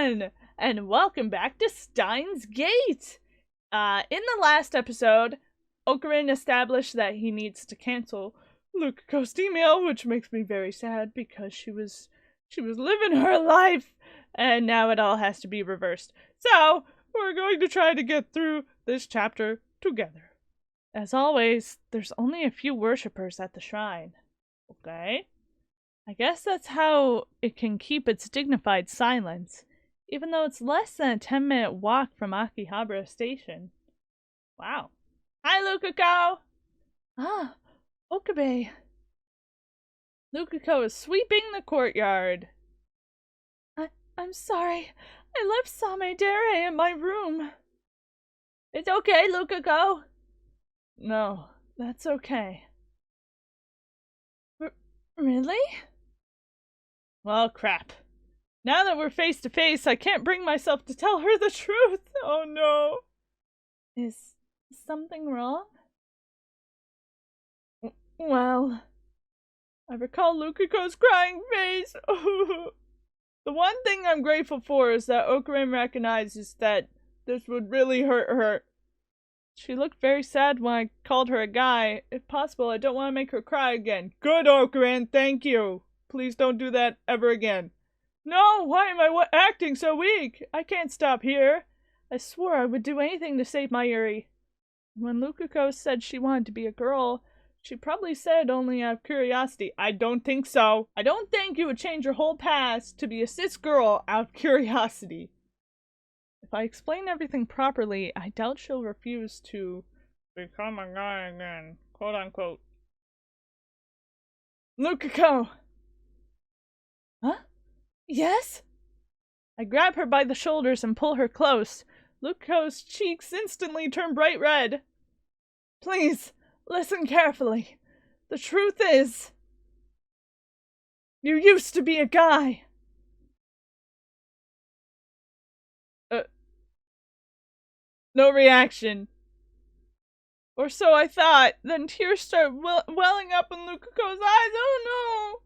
everyone, and welcome back to Steins Gate. In the last episode, Ocarin established that he needs to cancel Lukako's email, which makes me very sad because she was living her life, and now it all has to be reversed. So we're going to try to get through this chapter together. As always, there's only a few worshippers at the shrine. Okay? I guess that's how it can keep its dignified silence, even though it's less than a 10-minute walk from Akihabara Station. Wow. Hi, Lukako! Ah, Okabe. Lukako is sweeping the courtyard. I'm sorry. I left Samedare in my room. It's okay, Lukako. No, that's okay. Really? Well, crap. Now that we're face to face, I can't bring myself to tell her the truth. Oh no. Is something wrong? Well, I recall Lukako's crying face. The one thing I'm grateful for is that Ocarin recognizes that this would really hurt her. She looked very sad when I called her a guy. If possible, I don't want to make her cry again. Good, Ocarin, thank you. Please don't do that ever again. No, why am I acting so weak? I can't stop here. I swore I would do anything to save Mayuri. When Lukako said she wanted to be a girl, she probably said only out of curiosity. I don't think so. I don't think you would change your whole past to be a cis girl out of curiosity. If I explain everything properly, I doubt she'll refuse to become a guy again, quote unquote. Lukako! Huh? Yes? I grab her by the shoulders and pull her close. Lukako's cheeks instantly turn bright red. Please, listen carefully. The truth is, you used to be a guy. No reaction. Or so I thought. Then tears start welling up in Lukako's eyes. Oh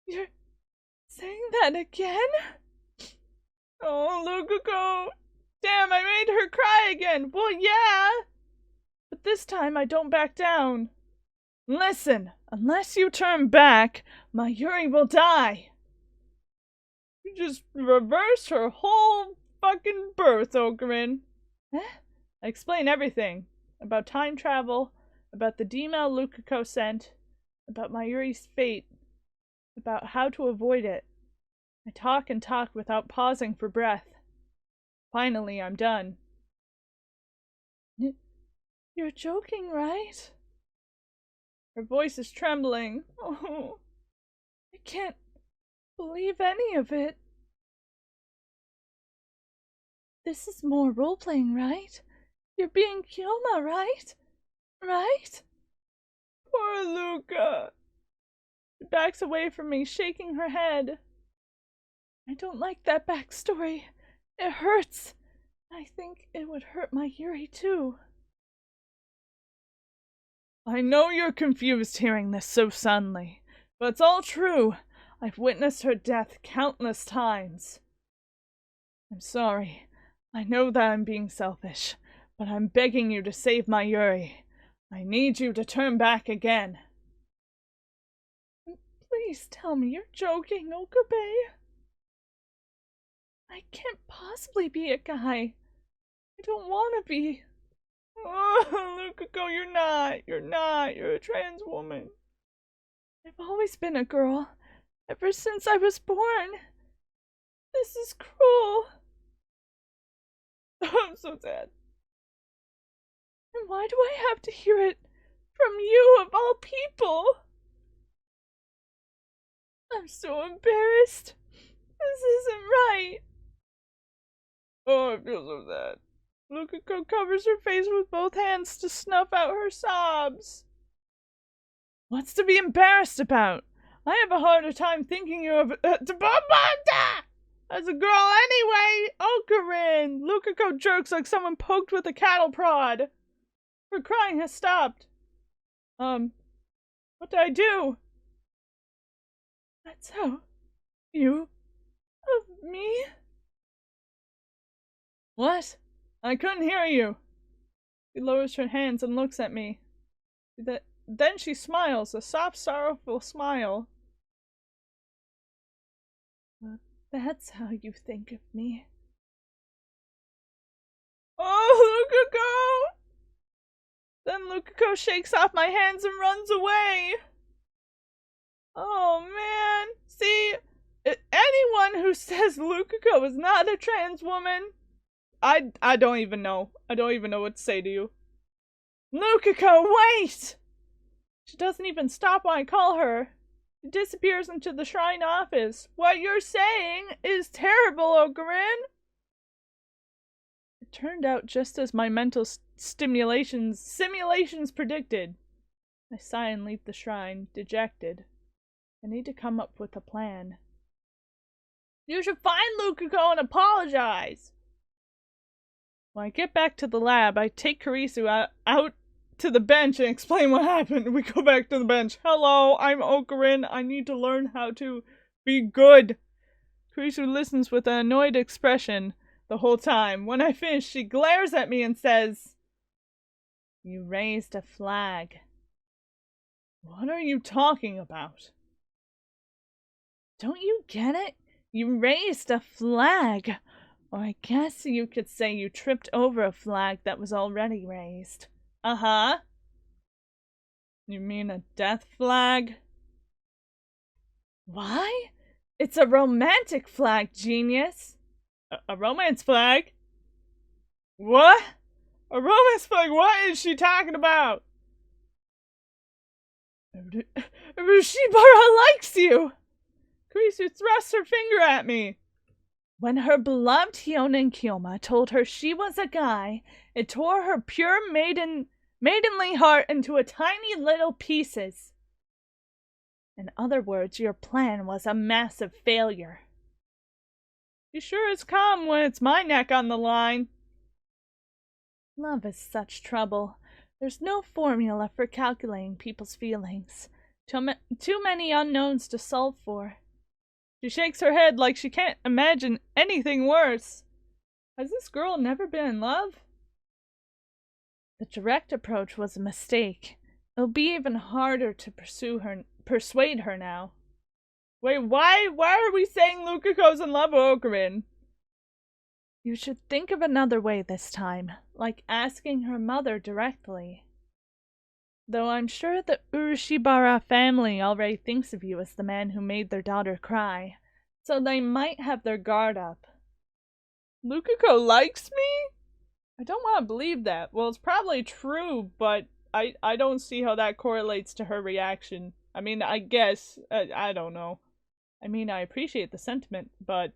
no! You're saying that again? Oh, Lukako. Damn, I made her cry again. Well, yeah. But this time I don't back down. Listen, unless you turn back, Mayuri will die. You just reversed her whole fucking birth, Ocarin. I explain everything. About time travel, about the email Lukako sent, about Mayuri's fate, about how to avoid it. I talk and talk without pausing for breath. Finally, I'm done. You're joking, right? Her voice is trembling. Oh, I can't believe any of it. This is more role-playing, right? You're being Kyoma, right? Right? Poor Luka. She backs away from me, shaking her head. I don't like that backstory. It hurts. I think it would hurt Mayuri too. I know you're confused hearing this so suddenly, but it's all true. I've witnessed her death countless times. I'm sorry. I know that I'm being selfish, but I'm begging you to save Mayuri. I need you to turn back again. Please tell me you're joking, Okabe. I can't possibly be a guy. I don't want to be. Oh, Lukako, you're not. You're a trans woman. I've always been a girl, ever since I was born. This is cruel. I'm so sad. And why do I have to hear it from you of all people? I'm so embarrassed. This isn't right. Oh, I feel so sad. Lukako covers her face with both hands to snuff out her sobs. What's to be embarrassed about? I have a harder time thinking of as a girl anyway. Ocarin! Lukako jerks like someone poked with a cattle prod. Her crying has stopped. What did I do? That's how you Me? What? I couldn't hear you. She lowers her hands and looks at me. Then she smiles, a soft, sorrowful smile. That's how you think of me. Oh, Lukako! Then Lukako shakes off my hands and runs away. Oh, man. See, anyone who says Lukako is not a trans woman, I don't even know. I don't even know what to say to you. Lukako, wait! She doesn't even stop when I call her. She disappears into the shrine office. What you're saying is terrible, Ocarin. It turned out just as my mental simulations predicted. I sigh and leave the shrine, dejected. I need to come up with a plan. You should find Lukako and apologize! When I get back to the lab, I take Kurisu out to the bench and explain what happened. We go back to the bench. Hello, I'm Ocarin. I need to learn how to be good. Kurisu listens with an annoyed expression the whole time. When I finish, she glares at me and says, "You raised a flag." What are you talking about? Don't you get it? You raised a flag. Or I guess you could say you tripped over a flag that was already raised. Uh-huh. You mean a death flag? Why? It's a romantic flag, genius. A romance flag? What? A romance flag? What is she talking about? Urushibara likes you! Kurisu thrusts her finger at me. When her beloved Hyonin Kyoma told her she was a guy, it tore her pure maidenly heart into a tiny little pieces. In other words, your plan was a massive failure. You sure as come when it's my neck on the line. Love is such trouble. There's no formula for calculating people's feelings. Too many unknowns to solve for. She shakes her head like she can't imagine anything worse. Has this girl never been in love? The direct approach was a mistake. It'll be even harder to persuade her now. Wait, why are we saying Lukako's in love with Ocarin? You should think of another way this time, like asking her mother directly. Though I'm sure the Urushibara family already thinks of you as the man who made their daughter cry, so they might have their guard up. Lukako likes me? I don't want to believe that. Well, it's probably true, but I don't see how that correlates to her reaction. I mean, I guess, I don't know. I mean, I appreciate the sentiment, but...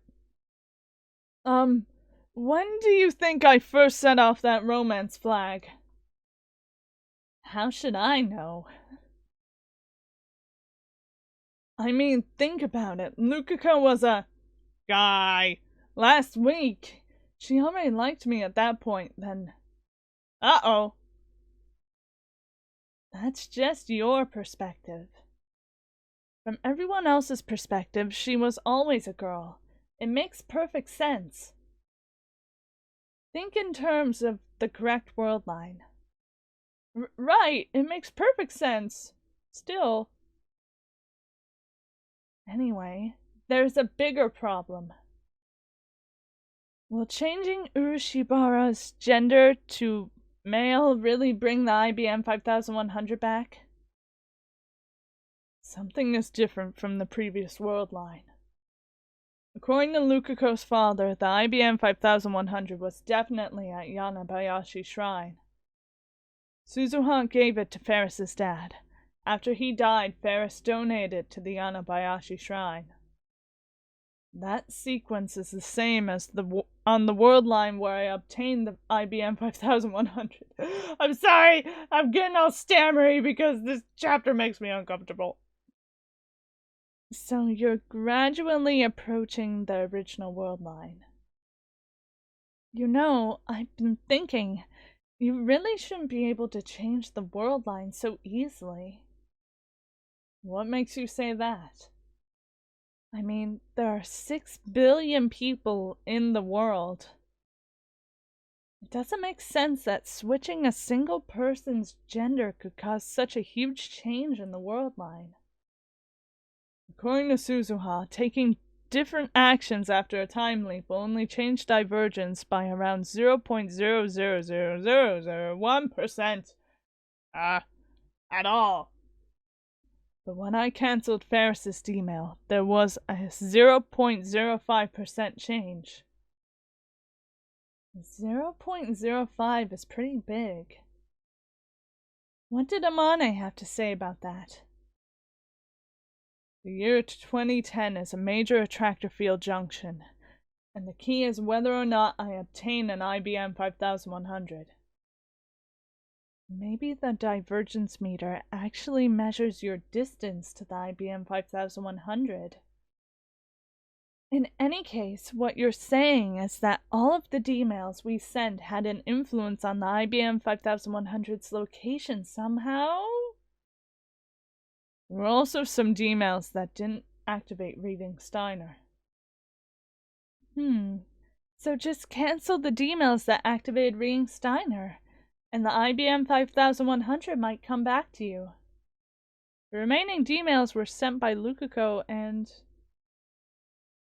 when do you think I first set off that romance flag? How should I know? I mean, think about it. Lukako was a guy last week. She already liked me at that point, then... Uh-oh. That's just your perspective. From everyone else's perspective, she was always a girl. It makes perfect sense. Think in terms of the correct world line. Right, it makes perfect sense. Still. Anyway, there's a bigger problem. Will changing Urushibara's gender to male really bring the IBM 5100 back? Something is different from the previous world line. According to Lukako's father, the IBM 5100 was definitely at Yanabayashi Shrine. Suzuha gave it to Ferris's dad. After he died, Ferris donated it to the Yanabayashi Shrine. That sequence is the same as on the world line where I obtained the IBM 5100. I'm sorry, I'm getting all stammery because this chapter makes me uncomfortable. So you're gradually approaching the original world line. You know, I've been thinking, you really shouldn't be able to change the world line so easily. What makes you say that? I mean, there are 6 billion people in the world. It doesn't make sense that switching a single person's gender could cause such a huge change in the world line. According to Suzuha, taking different actions after a time leap will only change divergence by around 0.0000001%. At all. But when I cancelled Ferris's email, there was a 0.05% change. 0.05 is pretty big. What did Amane have to say about that? The year 2010 is a major attractor field junction, and the key is whether or not I obtain an IBM 5100. Maybe the divergence meter actually measures your distance to the IBM 5100. In any case, what you're saying is that all of the D-mails we sent had an influence on the IBM 5100's location somehow? There were also some D-mails that didn't activate reading Steiner. So just cancel the D-mails that activated reading Steiner, and the IBM 5100 might come back to you. The remaining D-mails were sent by Lukako and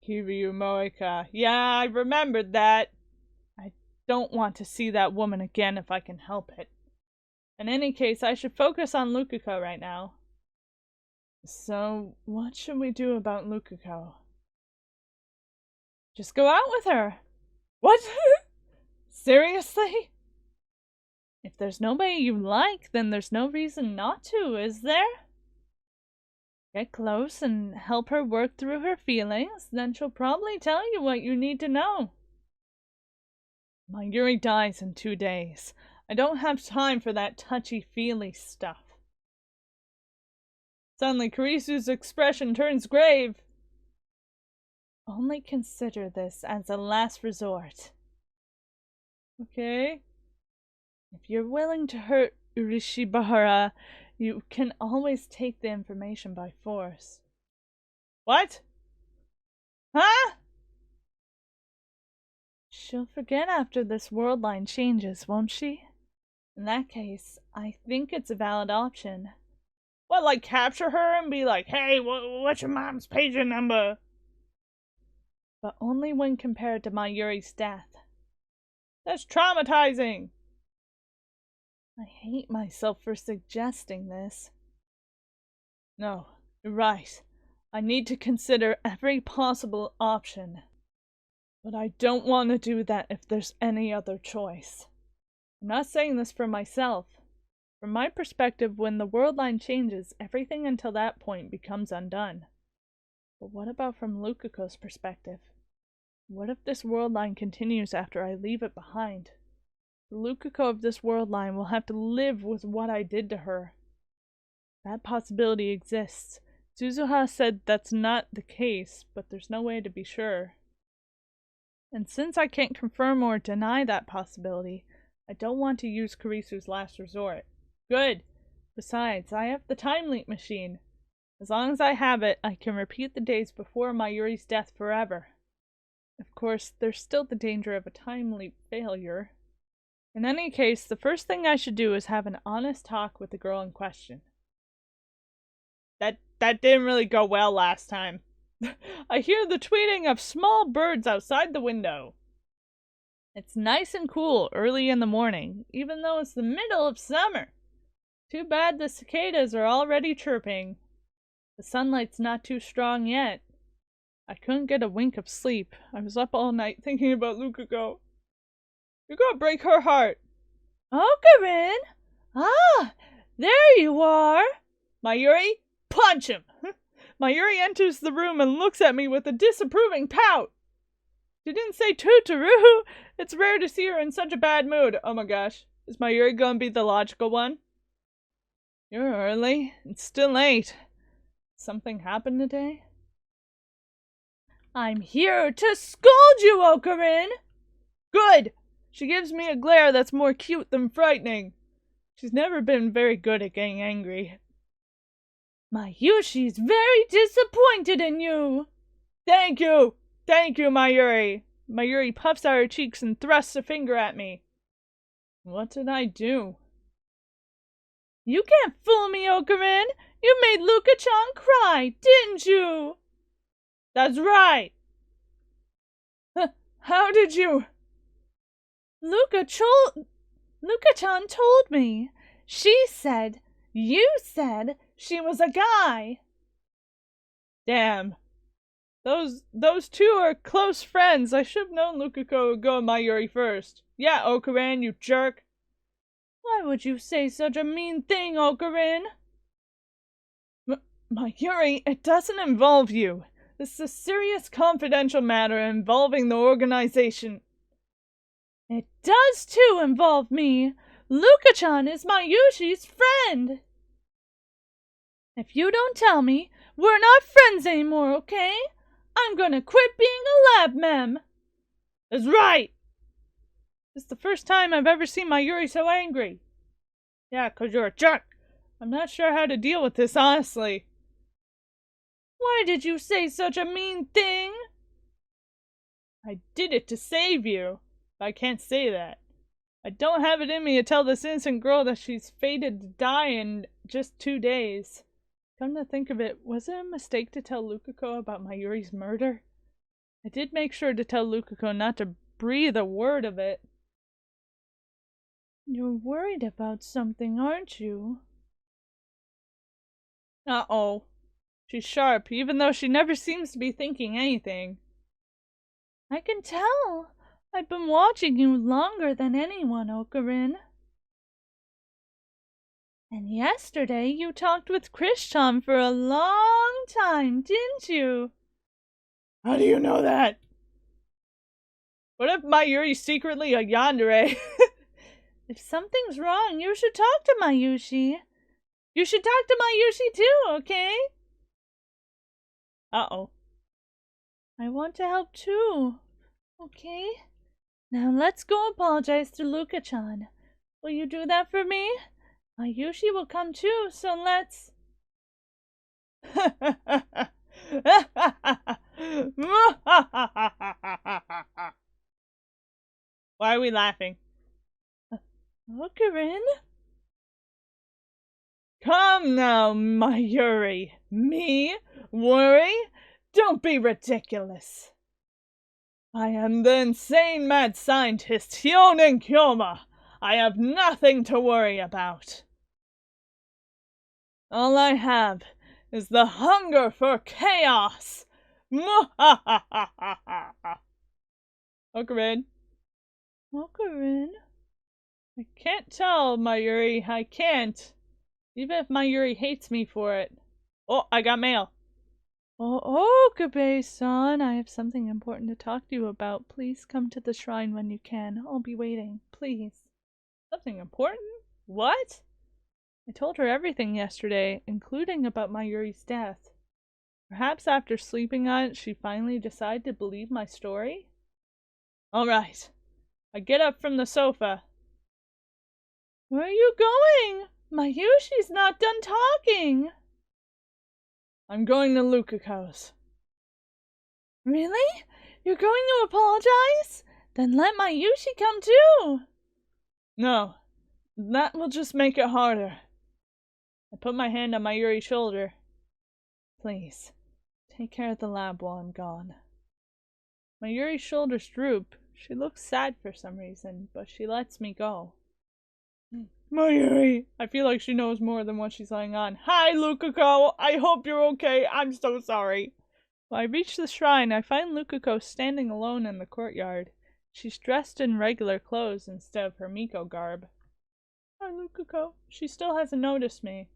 Kiryu Moeka. Yeah, I remembered that. I don't want to see that woman again if I can help it. In any case, I should focus on Lukako right now. So, what should we do about Lukako? Just go out with her. What? Seriously? If there's nobody you like, then there's no reason not to, is there? Get close and help her work through her feelings, then she'll probably tell you what you need to know. Mayuri dies in 2 days. I don't have time for that touchy-feely stuff. Suddenly, Kurisu's expression turns grave. Only consider this as a last resort. Okay? If you're willing to hurt Urishibara, you can always take the information by force. What? Huh? She'll forget after this world line changes, won't she? In that case, I think it's a valid option. What, like capture her and be like, hey, what's your mom's pager number? But only when compared to Mayuri's death. That's traumatizing! I hate myself for suggesting this. No, you're right. I need to consider every possible option. But I don't want to do that if there's any other choice. I'm not saying this for myself. From my perspective, when the world line changes, everything until that point becomes undone. But what about from Lukako's perspective? What if this world line continues after I leave it behind? The Lukako of this world line will have to live with what I did to her. That possibility exists. Suzuha said that's not the case, but there's no way to be sure. And since I can't confirm or deny that possibility, I don't want to use Kurisu's last resort. Good. Besides, I have the time leap machine. As long as I have it, I can repeat the days before Mayuri's death forever. Of course, there's still the danger of a time leap failure. In any case, the first thing I should do is have an honest talk with the girl in question. That didn't really go well last time. I hear the tweeting of small birds outside the window. It's nice and cool early in the morning, even though it's the middle of summer. Too bad the cicadas are already chirping. The sunlight's not too strong yet. I couldn't get a wink of sleep. I was up all night thinking about Lukako. You're gonna break her heart. Okarin! Ah, there you are! Mayuri, punch him! Mayuri enters the room and looks at me with a disapproving pout. She didn't say Totoro. It's rare to see her in such a bad mood. Oh my gosh. Is Mayuri gonna be the logical one? You're early. It's still late. Something happened today? I'm here to scold you, Okarin! Good! She gives me a glare that's more cute than frightening. She's never been very good at getting angry. Mayushi's very disappointed in you. Thank you! Thank you, Mayuri! Mayuri puffs out her cheeks and thrusts a finger at me. What did I do? You can't fool me, Okarin! You made Luka-chan cry, didn't you? That's right! How did you? Luka-chan told me. You said she was a guy. Damn. Those two are close friends. I should have known Lukako would go Mayuri first. Yeah, Okarin, you jerk. Why would you say such a mean thing, Okarin? Mayuri, it doesn't involve you. This is a serious confidential matter involving the organization. It does too involve me. Luka-chan is Mayushi's friend. If you don't tell me, we're not friends anymore, okay? I'm gonna quit being a lab mem. That's right. This is the first time I've ever seen Mayuri so angry. Yeah, 'cause you're a jerk. I'm not sure how to deal with this, honestly. Why did you say such a mean thing? I did it to save you. I can't say that. I don't have it in me to tell this innocent girl that she's fated to die in just 2 days. Come to think of it, was it a mistake to tell Lukako about Mayuri's murder? I did make sure to tell Lukako not to breathe a word of it. You're worried about something, aren't you? Uh-oh. She's sharp, even though she never seems to be thinking anything. I can tell. I've been watching you longer than anyone, Okarin. And yesterday you talked with Christian for a long time, didn't you? How do you know that? What if Mayuri's secretly a yandere? If something's wrong, you should talk to Mayushi. You should talk to Mayushi too, okay? Uh-oh. I want to help too, okay? Now let's go apologize to Luka-chan. Will you do that for me? Mayushi will come too, so let's... Why are we laughing? Okarin? Come now, Mayuri. Me? Worry? Don't be ridiculous. I am the insane mad scientist Hyonin Kyoma. I have nothing to worry about. All I have is the hunger for chaos. Okarin. Okarin? I can't tell, Mayuri. I can't. Even if Mayuri hates me for it. Oh, I got mail. Oh, Okabe-san, I have something important to talk to you about. Please come to the shrine when you can. I'll be waiting. Please. Something important? What? I told her everything yesterday, including about Mayuri's death. Perhaps after sleeping on it, she finally decided to believe my story? Alright. I get up from the sofa. Where are you going? Mayushi's not done talking. I'm going to Lukako's. Really? You're going to apologize? Then let Mayushi come too. No. That will just make it harder. I put my hand on Mayuri's shoulder. Please, take care of the lab while I'm gone. Mayuri's shoulders droop. She looks sad for some reason, but she lets me go. Mayuri! I feel like she knows more than what she's laying on. Hi, Lukako! I hope you're okay. I'm so sorry. When I reach the shrine, I find Lukako standing alone in the courtyard. She's dressed in regular clothes instead of her Miko garb. Hi, Lukako. She still hasn't noticed me.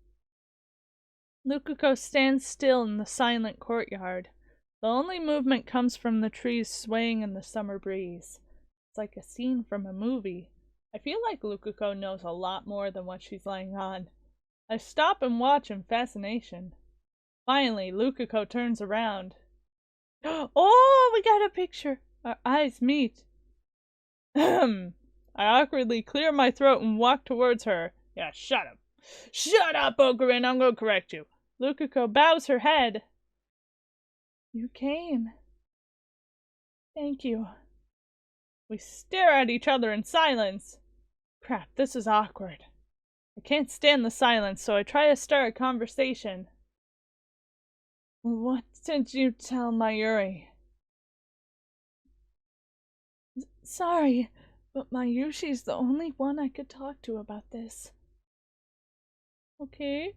Lukako stands still in the silent courtyard. The only movement comes from the trees swaying in the summer breeze. It's like a scene from a movie. I feel like Lukako knows a lot more than what she's laying on. I stop and watch in fascination. Finally, Lukako turns around. Oh, we got a picture! Our eyes meet. Ahem. I awkwardly clear my throat and walk towards her. Yeah, shut up. Shut up, Okarin, I'm gonna correct you. Lukako bows her head. You came. Thank you. We stare at each other in silence. Crap, this is awkward. I can't stand the silence, so I try to start a conversation. What did you tell Mayuri? Sorry, but Mayushi's the only one I could talk to about this. Okay.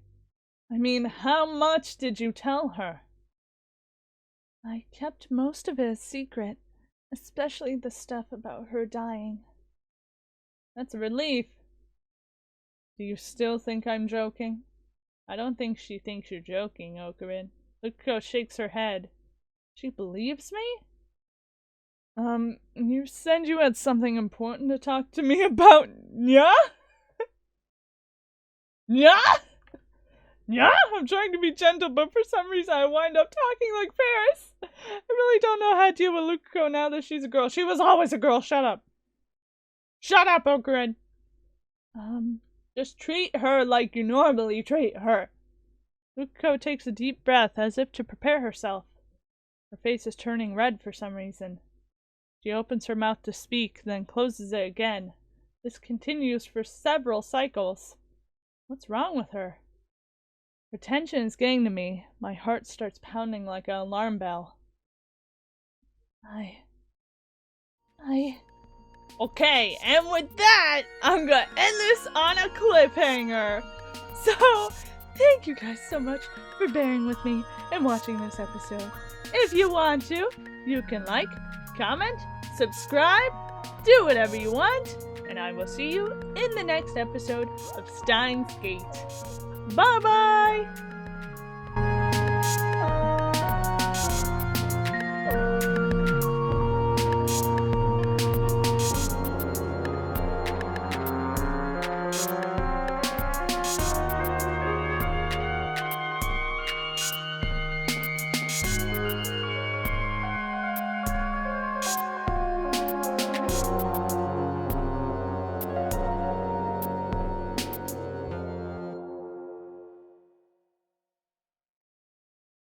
I mean, how much did you tell her? I kept most of it a secret, especially the stuff about her dying. That's a relief. Do you still think I'm joking? I don't think she thinks you're joking, Okarin. Lukako shakes her head. She believes me? You said you had something important to talk to me about, yeah? Yeah? Yeah? I'm trying to be gentle, but for some reason I wind up talking like Paris. I really don't know how to deal with Lukako now that she's a girl. She was always a girl, shut up. Shut up, Okarin. Just treat her like you normally treat her. Lukako takes a deep breath as if to prepare herself. Her face is turning red for some reason. She opens her mouth to speak, then closes it again. This continues for several cycles. What's wrong with her? Her tension is getting to me. My heart starts pounding like an alarm bell. Okay, and with that, I'm gonna end this on a cliffhanger. So, thank you guys so much for bearing with me and watching this episode. If you want to, you can like, comment, subscribe, do whatever you want, and I will see you in the next episode of Steins Gate. Bye-bye!